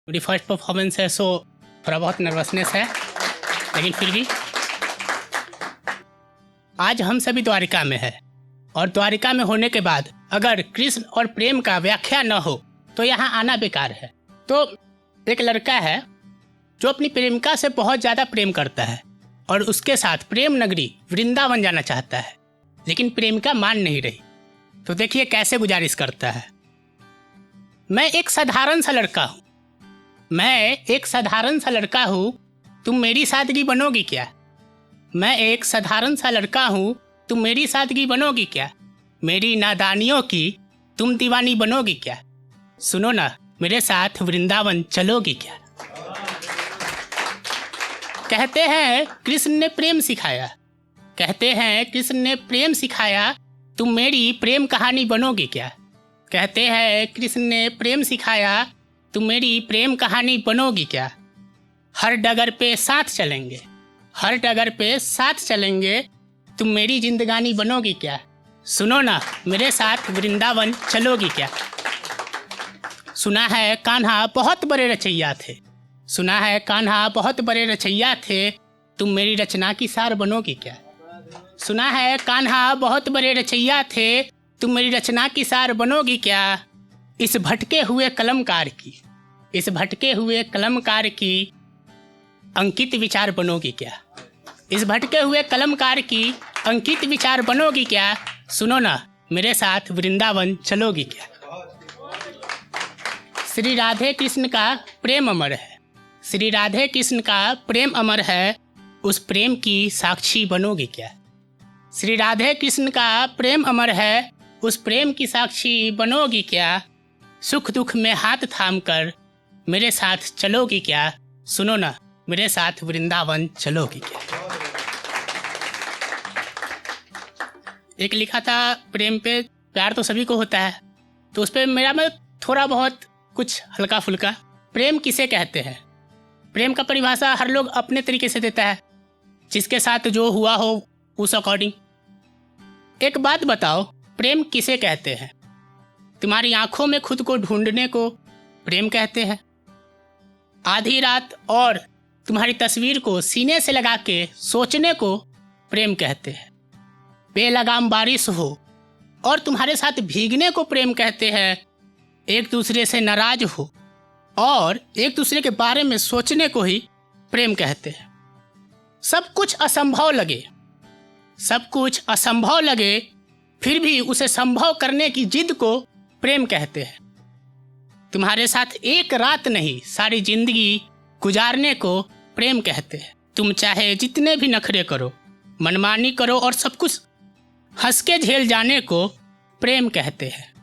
मेरी first performance है, सो थोड़ा बहुत नर्वसनेस है, लेकिन फिर भी आज हम सभी द्वारिका में हैं और द्वारिका में होने के बाद अगर कृष्ण और प्रेम का व्याख्या न हो तो यहाँ आना बेकार है। तो एक लड़का है जो अपनी प्रेमिका से बहुत ज़्यादा प्रेम करता है और उसके साथ प्रेम नगरी वृंदावन जाना चाहता है, लेकिन प्रेमिका मान नहीं रही। तो देखिए कैसे गुजारिश करता है। मैं एक साधारण सा लड़का हूँ, तुम मेरी सादगी बनोगी क्या? मैं एक साधारण सा लड़का हूँ, तुम मेरी सादगी बनोगी क्या? मेरी नादानियों की तुम दीवानी बनोगी क्या? सुनो ना, मेरे साथ वृंदावन चलोगी क्या? कहते हैं कृष्ण ने प्रेम सिखाया, तुम मेरी प्रेम कहानी बनोगी क्या? कहते हैं कृष्ण ने प्रेम सिखाया, तुम मेरी प्रेम कहानी बनोगी क्या? हर डगर पे साथ चलेंगे, तुम मेरी जिंदगानी बनोगी क्या? सुनो ना, मेरे साथ वृंदावन चलोगी क्या? सुना है कान्हा बहुत बड़े रचैया थे, तुम मेरी रचना की सार बनोगी क्या? सुना है कान्हा बहुत बड़े रचैया थे, तुम मेरी रचना की सार बनोगी क्या? इस भटके हुए कलमकार की अंकित विचार बनोगी क्या? इस भटके हुए कलमकार की अंकित विचार बनोगी क्या? सुनो ना, मेरे साथ वृंदावन चलोगी क्या? श्री राधे कृष्ण का प्रेम अमर है, उस प्रेम की साक्षी बनोगी क्या? श्री राधे कृष्ण का प्रेम अमर है, उस प्रेम की साक्षी बनोगी क्या? सुख दुख में हाथ थाम कर मेरे साथ चलोगी क्या? सुनो ना, मेरे साथ वृंदावन चलोगी क्या? एक लिखा था प्रेम पे, प्यार तो सभी को होता है, तो उस पर मैं थोड़ा बहुत कुछ हल्का फुल्का। प्रेम किसे कहते हैं? प्रेम का परिभाषा हर लोग अपने तरीके से देता है, जिसके साथ जो हुआ हो उस अकॉर्डिंग। एक बात बताओ, प्रेम किसे कहते हैं? तुम्हारी आंखों में खुद को ढूंढने को प्रेम कहते हैं। आधी रात और तुम्हारी तस्वीर को सीने से लगा के सोचने को प्रेम कहते हैं। बेलगाम बारिश हो और तुम्हारे साथ भीगने को प्रेम कहते हैं। एक दूसरे से नाराज हो और एक दूसरे के बारे में सोचने को ही प्रेम कहते हैं। सब कुछ असंभव लगे फिर भी उसे संभव करने की जिद को प्रेम कहते हैं। तुम्हारे साथ एक रात नहीं सारी जिंदगी गुजारने को प्रेम कहते हैं। तुम चाहे जितने भी नखरे करो, मनमानी करो और सब कुछ हंस के झेल जाने को प्रेम कहते हैं।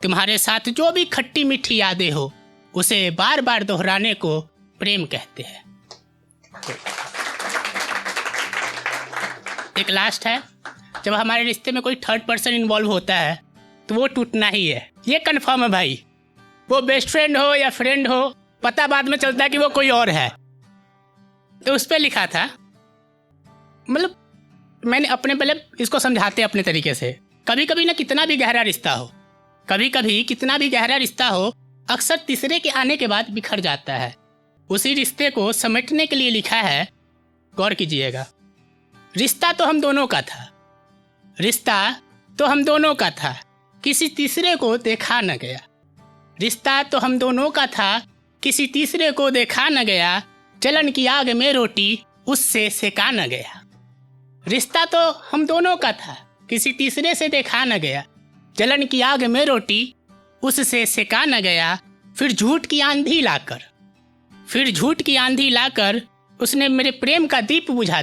तुम्हारे साथ जो भी खट्टी मीठी यादें हो उसे बार बार दोहराने को प्रेम कहते हैं। एक लास्ट है, जब हमारे रिश्ते में कोई थर्ड पर्सन इन्वॉल्व होता है तो वो टूटना ही है, ये कन्फर्म है भाई। वो बेस्ट फ्रेंड हो या फ्रेंड हो, पता बाद में चलता है कि वो कोई और है। तो उस पर लिखा था, मतलब मैंने अपने पहले इसको समझाते अपने तरीके से। कभी कभी ना कितना भी गहरा रिश्ता हो अक्सर तीसरे के आने के बाद बिखर जाता है। उसी रिश्ते को समेटने के लिए लिखा है, गौर कीजिएगा। रिश्ता तो हम दोनों का था, किसी तीसरे को देखा न गया। रिश्ता तो हम दोनों का था, किसी तीसरे को देखा न गया। जलन की आग में रोटी उससे सेका न गया। रिश्ता तो हम दोनों का था, किसी तीसरे से देखा न गया। जलन की आग में रोटी उससे सेका न गया। फिर झूठ की आंधी लाकर उसने मेरे प्रेम का दीप बुझा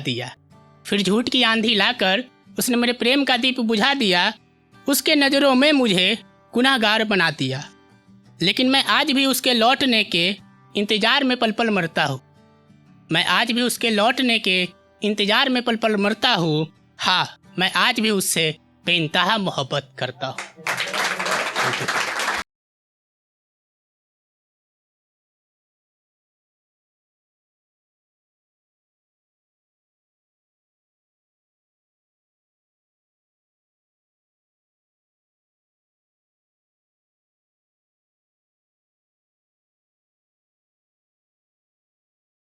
दिया। उसके नज़रों में मुझे गुनाहगार बना दिया। लेकिन मैं आज भी उसके लौटने के इंतज़ार में पल पल मरता हूँ। हाँ, मैं आज भी उससे बेइंतहा मोहब्बत करता हूँ।